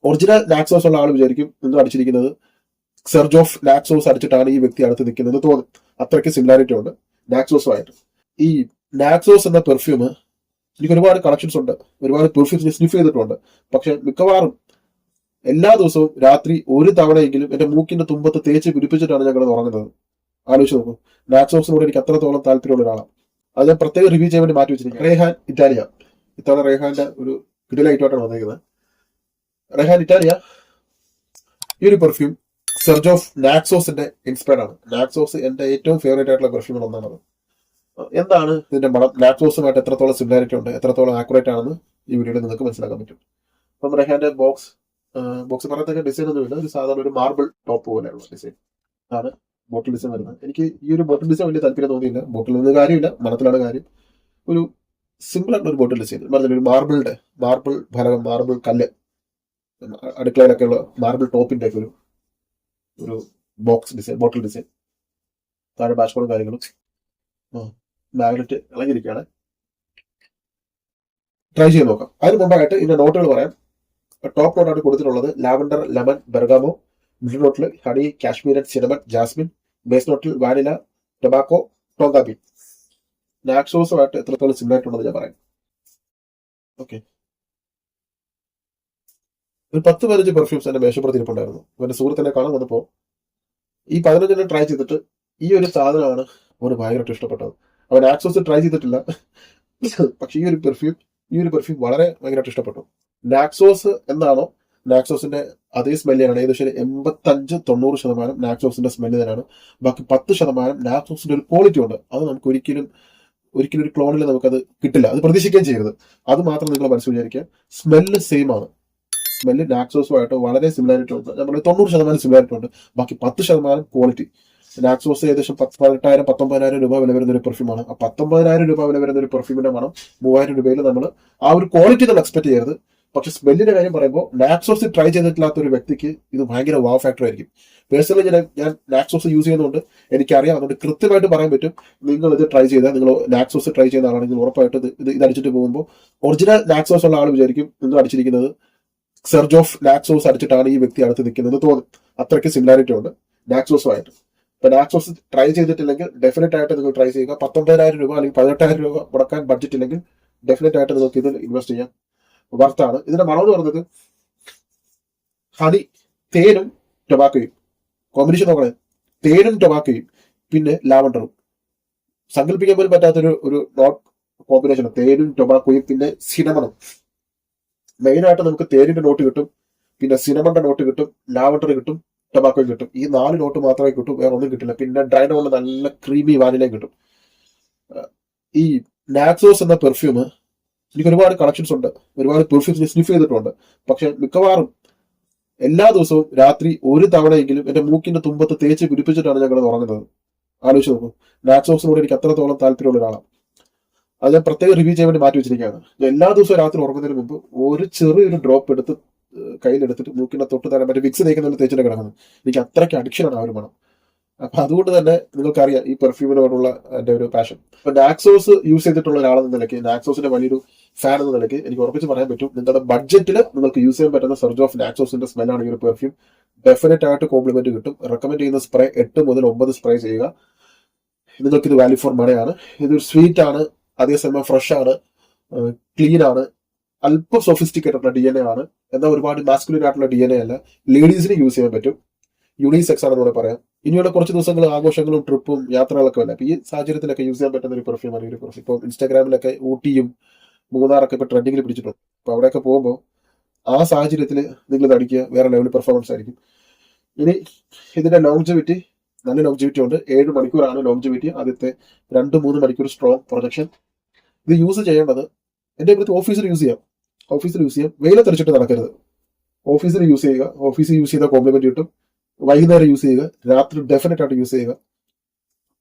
Original നാക്സോസ് ഉള്ള ആൾ വിചാരിക്കും നിങ്ങൾ അടിച്ചിരിക്കുന്നത് സെർജ് ഓഫ് നാക്സോസ് അടിച്ചിട്ടാണ് ഈ വ്യക്തി അടുത്ത് നിൽക്കുന്നത് തോന്നും. അത്രയ്ക്ക് സിമിലാരിറ്റി ഉണ്ട് നാക്സോസുമായിട്ട്. ഈ നാക്സോസ് എന്ന പെർഫ്യൂം എനിക്ക് ഒരുപാട് കളക്ഷൻസ് ഉണ്ട്, ഒരുപാട് പെർഫ്യൂംസ് സ്നിഫ് ചെയ്തിട്ടുണ്ട്. പക്ഷെ മിക്കവാറും എല്ലാ ദിവസവും രാത്രി ഒരു തവണയെങ്കിലും എന്റെ മൂക്കിന്റെ തുമ്പത്ത് തേച്ച് പിടിപ്പിച്ചിട്ടാണ് ഞങ്ങൾ ഉറങ്ങുന്നത്. ആലോചിച്ച് നോക്കും. നാക്സോസിനോട് എനിക്ക് അത്രത്തോളം താല്പര്യമുള്ള ഒരാളാണ്. അത് ഞാൻ പ്രത്യേകം റിവ്യൂ ചെയ്യാൻ വേണ്ടി മാറ്റി വെച്ചിരിക്കുന്നത്. റേഹാൻ ഇറ്റാലിയ. ഇത്തവണ റേഹാന്റെ ഒരു കിടിലായിട്ടാണ് വന്നിരിക്കുന്നത്. റേഹാൻ ഇറ്റാലിയ ഈ ഒരു പെർഫ്യൂം സെർജ് ഓഫ് നാക്സോസിന്റെ ഇൻസ്പയർഡ് ആണ്. നാക്സോസ് എന്റെ ഏറ്റവും ഫേവറേറ്റ് ആയിട്ടുള്ള പെർഫ്യൂമിൽ ഒന്നാണ്. എന്താണ് ഇതിന്റെ മണം, നാക്സോസുമായിട്ട് എത്രത്തോളം സിമിലാരിറ്റി ഉണ്ട്, എത്രത്തോളം ആക്യുറേറ്റ് ആണെന്ന് ഈ വീഡിയോയിൽ നിങ്ങൾക്ക് മനസ്സിലാക്കാൻ പറ്റും. അപ്പം റെഹാന്റെ ബോക്സ് പറയത്തക്ക ഡിസൈൻ ഒന്നുമില്ല. ഒരു സാധാരണ ഒരു മാർബിൾ ടോപ്പ് പോലെയുള്ള ഡിസൈൻ ആണ് ബോട്ടിൽ ഡിസൈൻ വരുന്നത്. എനിക്ക് ഈ ഒരു ബോട്ടിൽ ഡിസൈൻ വലിയ താല്പര്യം തോന്നിയില്ല. ബോട്ടിൽ നിന്ന് കാര്യമില്ല, മണത്തിലാണ് കാര്യം. ഒരു സിമ്പിൾ ആയിട്ടുള്ള ഒരു ബോട്ടിൽ ഡിസൈൻ പറഞ്ഞ ഒരു മാർബിൾ ഫലകം, മാർബിൾ കല്ല്, അടുക്കളയിലൊക്കെ ഉള്ള മാർബിൾ ടോപ്പിന്റെ ഒക്കെ ഒരു ബോക്സ് ഡിസൈൻ, ബോട്ടിൽ ഡിസൈൻ. താഴെ ബാഷ്ബോർഡും കാര്യങ്ങളും മാഗ്നറ്റ് ഇളകിയിരിക്കുകയാണ്. ട്രൈ ചെയ്ത് നോക്കാം. അതിന് മുമ്പായിട്ട് ഇതിന്റെ നോട്ടുകൾ പറയാം. ടോപ്പ് നോട്ടാണ് കൊടുത്തിട്ടുള്ളത് ലാവൻഡർ, ലെമൺ, ബെർഗാമോ. മിഡിൽ നോട്ടിൽ ഹണി, കാശ്മീരൻ, സിനമൺ, ജാസ്മിൻ. ബേസ് നോട്ടിൽ വാനില, ടൊബാക്കോ, ടോങ്ക ബീൻ. നാക്സോസുമായിട്ട് എത്രത്തോളം സിമിലാരിറ്റി ഉണ്ടെന്ന് ഞാൻ പറയാം. ഓക്കെ, ഒരു 10-15 പെർഫ്യൂംസ് എന്റെ മേശപ്പുറത്ത് ഇരിപ്പുണ്ടായിരുന്നു. എന്റെ സുഹൃത്തിനെ കാണാൻ വന്നപ്പോ ഈ 15 ട്രൈ ചെയ്തിട്ട് ഈ ഒരു സാധനമാണ് അവന് ഭയങ്കരമായിട്ട് ഇഷ്ടപ്പെട്ടത്. അവൻ നാക്സോസ് ട്രൈ ചെയ്തിട്ടില്ല, പക്ഷെ ഈ ഒരു പെർഫ്യൂം വളരെ ഭയങ്കരമായിട്ട് ഇഷ്ടപ്പെട്ടു. നാക്സോസ് എന്താണോ നാക്സോസിന്റെ അതേ സ്മെല്ല് തന്നെയാണ്. ഏകദേശം 85-90% നാക്സോസിന്റെ സ്മെല്ല് തന്നെയാണ്. ബാക്കി 10% നാക്സോസിന്റെ ഒരു ക്വാളിറ്റി ഉണ്ട്. അത് നമുക്ക് ഒരിക്കലും ഒരു ക്ലോണിൽ നമുക്കത് കിട്ടില്ല. അത് പ്രതീക്ഷിക്കുകയും ചെയ്യരുത്. അത് മാത്രം നിങ്ങൾ മനസ്സിൽ വിചാരിക്കുക. സ്മെല്ല് സെയിം ആണ്. സ്മെല്ല് നാക്സോസുമായിട്ട് വളരെ സിമിലാരിറ്റി ഉണ്ട്. നമ്മൾ 90% സിമിലാരിറ്റി ഉണ്ട്. ബാക്കി 10% ക്വാളിറ്റി. നാക്സോസ് ഏകദേശം 18,000-19,000 രൂപ വില വരുന്ന ഒരു പെർഫ്യൂമാണ്. ആ 19,000 രൂപ വില വരുന്ന ഒരു പെർഫ്യൂമിന്റെ മണം 3,000 രൂപയിൽ നമ്മൾ ആ ഒരു ക്വാളിറ്റി നമ്മൾ എക്സ്പെക്ട് ചെയ്യരുത്. പക്ഷെ സ്മെല്ലിന്റെ കാര്യം പറയുമ്പോൾ നാക്സോസ് ട്രൈ ചെയ്തിട്ടില്ലാത്ത ഒരു വ്യക്തിക്ക് ഇത് ഭയങ്കര വാവ് ഫാക്ടർ ആയിരിക്കും. പേഴ്സണലി ഞാൻ നാക്സോസ് യൂസ് ചെയ്യുന്നതുകൊണ്ട് എനിക്കറിയാം. അതുകൊണ്ട് കൃത്യമായിട്ട് പറയാൻ പറ്റും. നിങ്ങൾ ഇത് ട്രൈ ചെയ്താൽ, നിങ്ങൾ നാക്സോസ് ട്രൈ ചെയ്യുന്ന ആളാണെങ്കിൽ ഉറപ്പായിട്ട് ഇത് അടിച്ചിട്ട് പോകുമ്പോൾ ഒറിജിനൽ നാക്സോസ് ഉള്ള ആൾ വിചാരിക്കും നിങ്ങൾ അടിച്ചിരിക്കുന്നത് സെർജ് ഓഫ് നാക്സോസ് അടിച്ചിട്ടാണ് ഈ വ്യക്തി അടുത്ത് നിൽക്കുന്നത് തോന്നും. അത്രയ്ക്ക് സിമിലാരിറ്റി ഉണ്ട് നാക്സോസുമായിട്ട്. ഇപ്പൊ നാക്സോസ് ട്രൈ ചെയ്തിട്ടില്ലെങ്കിൽ ഡെഫിനറ്റ് ആയിട്ട് നിങ്ങൾ ട്രൈ ചെയ്യുക. 19,000 രൂപ അല്ലെങ്കിൽ 18,000 രൂപ മുടക്കാൻ ബഡ്ജറ്റ് ഇല്ലെങ്കിൽ ഡെഫിനറ്റ് ആയിട്ട് നിങ്ങൾക്ക് ഇതിൽ ഇൻവെസ്റ്റ് ചെയ്യാം. വർത്താണ്. ഇതിന്റെ മണം എന്ന് പറയുന്നത് ഹണി, തേനും ടൊബാക്കോയും കോമ്പിനേഷൻ നോക്കണേ. തേനും ടൊബാക്കോയും പിന്നെ ലാവണ്ടറും. സങ്കല്പിക്കാൻ പോലും പറ്റാത്തൊരു നോട്ട് കോമ്പിനേഷൻ. തേനും ടൊബാക്കോയും പിന്നെ സിനമണും. മെയിനായിട്ട് നമുക്ക് തേനിന്റെ നോട്ട് കിട്ടും, പിന്നെ സിനമന്റെ നോട്ട് കിട്ടും, ലാവണ്ടർ കിട്ടും, ടൊബാക്കോയും കിട്ടും. ഈ 4 നോട്ട് മാത്രമേ കിട്ടും, വേറെ ഒന്നും കിട്ടില്ല. പിന്നെ ഡ്രൈനോളിൽ നല്ല ക്രീമി വാനിലയും കിട്ടും. ഈ നാക്സോസ് എന്ന പെർഫ്യൂം എനിക്ക് ഒരുപാട് കളക്ഷൻസ് ഉണ്ട്, ഒരുപാട് പെർഫ്യൂംസ് സ്നിഫ് ചെയ്തിട്ടുണ്ട്. പക്ഷെ മിക്കവാറും എല്ലാ ദിവസവും രാത്രി ഒരു തവണയെങ്കിലും എന്റെ മൂക്കിന്റെ തുമ്പത്ത് തേച്ച് പിടിപ്പിച്ചിട്ടാണ് ഞങ്ങൾ ഉറങ്ങുന്നത്. ആലോചിച്ച് നോക്കും. നാക്സോസിനോട് എനിക്ക് അത്രത്തോളം താല്പര്യമുള്ള ഒരാളാണ്. അത് ഞാൻ പ്രത്യേകം റിവ്യൂ ചെയ്യാൻ വേണ്ടി മാറ്റി വെച്ചിരിക്കുകയാണ്. എല്ലാ ദിവസവും രാത്രി ഉറങ്ങുന്നതിന് മുമ്പ് ഒരു ചെറിയൊരു ഡ്രോപ്പ് എടുത്ത് കയ്യിലെടുത്തിട്ട് മൂക്കിന്റെ തൊട്ട് തന്നെ മറ്റേ വിക്സ് തേക്കുന്ന തേച്ചിട്ട് കിടക്കുന്നത്. എനിക്ക് അത്രയ്ക്ക് അഡിക്ഷനാണ് ആ ഒരു മണം. അപ്പൊ അതുകൊണ്ട് തന്നെ നിങ്ങൾക്കറിയാം ഈ പെർഫ്യൂമിനോടുള്ള എന്റെ ഒരു പാഷൻ. ഇപ്പൊ നാക്സോസ് യൂസ് ചെയ്തിട്ടുള്ള ഒരാളെന്ന നിലയ്ക്ക്, നാക്സോസിന്റെ വലിയൊരു ഫാൻ എന്ന നിലയ്ക്ക് എനിക്ക് ഉറപ്പിച്ച് പറയാൻ പറ്റും, നിങ്ങളുടെ ബഡ്ജറ്റിൽ നിങ്ങൾക്ക് യൂസ് ചെയ്യാൻ പറ്റുന്ന സെർജ് ഓഫ് നാക്സോസിന്റെ സ്മെല്ലാണ് ഈ ഒരു പെർഫ്യൂം. ഡെഫിനറ്റ് ആയിട്ട് കോംപ്ലിമെന്റ് കിട്ടും. റെക്കമെൻഡ് ചെയ്യുന്ന സ്പ്രേ 8 മുതൽ 9 സ്പ്രേ ചെയ്യുക. നിങ്ങൾക്ക് ഇത് വാല്യൂ ഫോർ മണിയാണ്. ഇതൊരു സ്വീറ്റ് ആണ്, അതേസമയം ഫ്രഷ് ആണ്, ക്ലീൻ ആണ്, അല്പം സോഫിസ്റ്റിക്കേറ്റഡ് ആയിട്ടുള്ള DNA ആണ്. എന്നാൽ ഒരുപാട് മാസ്കുലിൻ ആയിട്ടുള്ള DNA അല്ല. ലേഡീസിന് യൂസ് ചെയ്യാൻ പറ്റും. യൂണിസെക്സ് ആണെന്ന് കൂടെ പറയാം. ഇനിയുള്ള കുറച്ച് ദിവസങ്ങൾ ആഘോഷങ്ങളും ട്രിപ്പും യാത്രകളൊക്കെ അല്ല. അപ്പൊ ഈ സാഹചര്യത്തിലൊക്കെ യൂസ് ചെയ്യാൻ പറ്റുന്ന ഒരു പെർഫ്യൂമാണ് ഈ ഒരു പെർഫ്യൂം. ഇപ്പോൾ ഇൻസ്റ്റാഗ്രാമിലൊക്കെ ഊട്ടിയും മൂന്നാറൊക്കെ ഇപ്പൊ ട്രെൻഡിങ്ങിൽ പിടിച്ചിട്ടുണ്ട്. അപ്പൊ അവിടെയൊക്കെ പോകുമ്പോൾ ആ സാഹചര്യത്തിൽ നിങ്ങൾ ഇത് അടിക്കുക, വേറെ ലെവൽ പെർഫോമൻസ് ആയിരിക്കും. ഇനി ഇതിന്റെ ലോങ്ജിവിറ്റി, നല്ല ലോങ്ജിവിറ്റി ഉണ്ട്. 7 മണിക്കൂറാണ് ലോങ്ജിവിറ്റി. ആദ്യത്തെ 2-3 മണിക്കൂർ സ്ട്രോങ് പ്രൊജക്ഷൻ. ഇത് യൂസ് ചെയ്യേണ്ടത് എന്റെ അടുത്ത് ഓഫീസിൽ യൂസ് ചെയ്യാം. വെയിലത്തെറിച്ചിട്ട് നടക്കരുത്. ഓഫീസിൽ യൂസ് ചെയ്യുക. ഓഫീസിൽ യൂസ് ചെയ്താൽ കോംപ്ലിമെന്റ് കിട്ടും. വൈകുന്നേരം യൂസ് ചെയ്യുക. രാത്രി ഡെഫിനറ്റ് ആയിട്ട് യൂസ് ചെയ്യുക.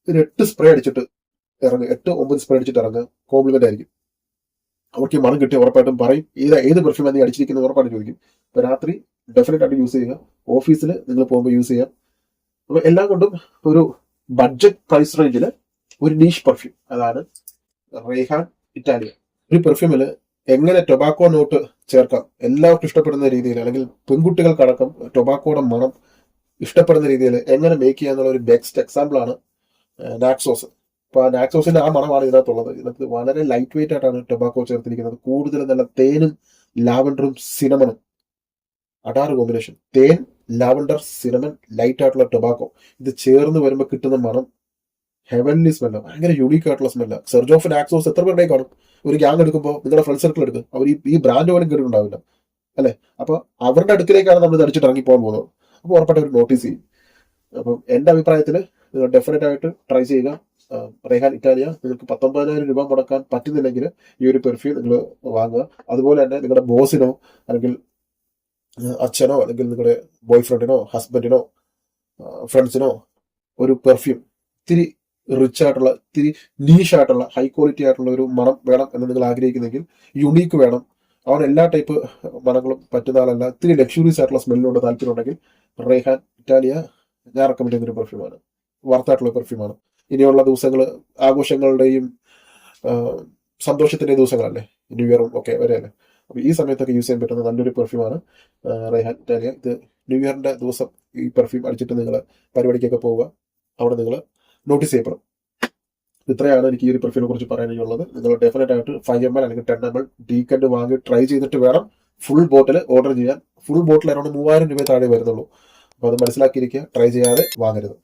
ഒരു 8 സ്പ്രേ അടിച്ചിട്ട് ഇറങ്ങുക. 8-9 സ്പ്രേ അടിച്ചിട്ട് ഇറങ്ങുക. കോംപ്ലിമെന്റ് ആയിരിക്കും. അവർക്ക് മണം കിട്ടിയ ഉറപ്പായിട്ടും പറയും ഏത് പെർഫ്യൂം നീ അടിച്ചിരിക്കുന്നത് ഉറപ്പായിട്ട് ചോദിക്കും. അപ്പൊ രാത്രി ഡെഫിനറ്റ് ആയിട്ട് യൂസ് ചെയ്യുക. ഓഫീസിൽ നിങ്ങൾ പോകുമ്പോൾ യൂസ് ചെയ്യാം. അപ്പൊ എല്ലാം കൊണ്ടും ഒരു ബഡ്ജറ്റ് പ്രൈസ് റേഞ്ചിൽ ഒരു നീഷ് പെർഫ്യൂം, അതാണ് റേഹാൻ ഇറ്റാലിയ. ഒരു പെർഫ്യൂമില് എങ്ങനെ ടൊബാക്കോ നോട്ട് ചേർക്കാം, എല്ലാവർക്കും ഇഷ്ടപ്പെടുന്ന രീതിയിൽ, അല്ലെങ്കിൽ പെൺകുട്ടികൾക്കടക്കം ടൊബാക്കോയുടെ മണം ഇഷ്ടപ്പെടുന്ന രീതിയിൽ എങ്ങനെ മേക്ക് ചെയ്യാന്നുള്ള ഒരു ബെസ്റ്റ് എക്സാമ്പിൾ ആണ് നാക്സോസ്. അപ്പൊ ആ നാക്സോസിന്റെ ആ മണമാണ് ഇതിനകത്തുള്ളത്. ഇതിനകത്ത് വളരെ ലൈറ്റ് വെയിറ്റ് ആയിട്ടാണ് ടൊബാക്കോ ചേർത്തിരിക്കുന്നത്. കൂടുതൽ നല്ല തേനും ലാവൻഡറും സിനമണും അടാറ് കോമ്പിനേഷൻ. തേൻ, ലാവൻഡർ, സിനമൺ, ലൈറ്റ് ആയിട്ടുള്ള ടൊബാക്കോ ഇത് ചേർന്ന് വരുമ്പോൾ കിട്ടുന്ന മണം ഹെവൻലി സ്മെല്ല്, ഭയങ്കര യുണീക്ക് ആയിട്ടുള്ള സ്മെല്ല്. സെർജ് ഓഫ് നാക്സോസ് എത്ര പേരുടെ കാണും? ഒരു ഗ്യാങ് എടുക്കുമ്പോൾ നിങ്ങളുടെ ഫ്രണ്ട് സർക്കിൾ എടുക്കും, അവർ ഈ ബ്രാൻഡ് പോലും കേട്ടിട്ടുണ്ടാവില്ല അല്ലെ? അപ്പൊ അവരുടെ അടുക്കിലേക്കാണ് നമ്മൾ അടിച്ചിട്ട് ഇറങ്ങി പോകാൻ പോകുന്നത്. അപ്പൊ ഉറപ്പായിട്ട് അവർ നോട്ടീസ് ചെയ്യും. അപ്പം എന്റെ അഭിപ്രായത്തിൽ നിങ്ങൾ ഡെഫിനറ്റ് ആയിട്ട് ട്രൈ ചെയ്യുക. റേഹാൻ ഇറ്റാലിയ. നിങ്ങൾക്ക് 19,000 രൂപ മുടക്കാൻ പറ്റുന്നില്ലെങ്കിൽ ഈ ഒരു പെർഫ്യൂം നിങ്ങൾ വാങ്ങുക. അതുപോലെ തന്നെ നിങ്ങളുടെ ബോസിനോ അല്ലെങ്കിൽ അച്ഛനോ അല്ലെങ്കിൽ നിങ്ങളുടെ ബോയ് ഫ്രണ്ടിനോ ഹസ്ബൻഡിനോ ഫ്രണ്ട്സിനോ ഒരു പെർഫ്യൂം ഇത്തിരി റിച്ച് ആയിട്ടുള്ള, ഇത്തിരി നീഷ് ആയിട്ടുള്ള, ഹൈ ക്വാളിറ്റി ആയിട്ടുള്ള ഒരു മണം വേണം എന്ന് നിങ്ങൾ ആഗ്രഹിക്കുന്നെങ്കിൽ, യുണീക്ക് വേണം, അവൻ എല്ലാ ടൈപ്പ് മണങ്ങളും പറ്റുന്ന ആളല്ല, ഇത്തിരി ലക്ഷറീസ് ആയിട്ടുള്ള സ്മെല്ലിനോട് താല്പര്യം ഉണ്ടെങ്കിൽ റേഹാൻ ഇറ്റാലിയ ഞാൻ റെക്കമെൻഡ് ചെയ്യുന്ന ഒരു പെർഫ്യൂമാണ്. വർത്തായിട്ടുള്ള പെർഫ്യൂമാണ്. ഇനിയുള്ള ദിവസങ്ങൾ ആഘോഷങ്ങളുടെയും സന്തോഷത്തിന്റെയും ദിവസങ്ങളല്ലേ, ന്യൂ ഇയറും ഒക്കെ വരെയല്ലേ. അപ്പൊ ഈ സമയത്തൊക്കെ യൂസ് ചെയ്യാൻ പറ്റുന്ന നല്ലൊരു പെർഫ്യൂമാണ് റേഹാൻ ഇറ്റാലിയ. ഇത് ന്യൂ ഇയറിന്റെ ദിവസം ഈ പെർഫ്യൂം അടിച്ചിട്ട് നിങ്ങൾ പരിപാടിക്കൊക്കെ പോവുക, അവിടെ നിങ്ങൾ നോട്ടീസ് ചെയ്യപ്പെടും. ഇത്രയാണ് എനിക്ക് ഈ ഒരു പെർഫ്യൂമിനെ കുറിച്ച് പറയാനുള്ളത്. നിങ്ങൾ ഡെഫിനറ്റ് ആയിട്ട് 5 ml അല്ലെങ്കിൽ 10 ml ഡീക്കൻഡ് വാങ്ങി ട്രൈ ചെയ്തിട്ട് വേണം ഫുൾ ബോട്ടിൽ ഓർഡർ ചെയ്യാൻ. ഫുൾ ബോട്ടിൽ അറൗണ്ട് 3,000 രൂപ താഴെ വരുന്നുള്ളൂ. അപ്പൊ അത് മനസ്സിലാക്കിയിരിക്കുക, ട്രൈ ചെയ്യാതെ വാങ്ങരുത്.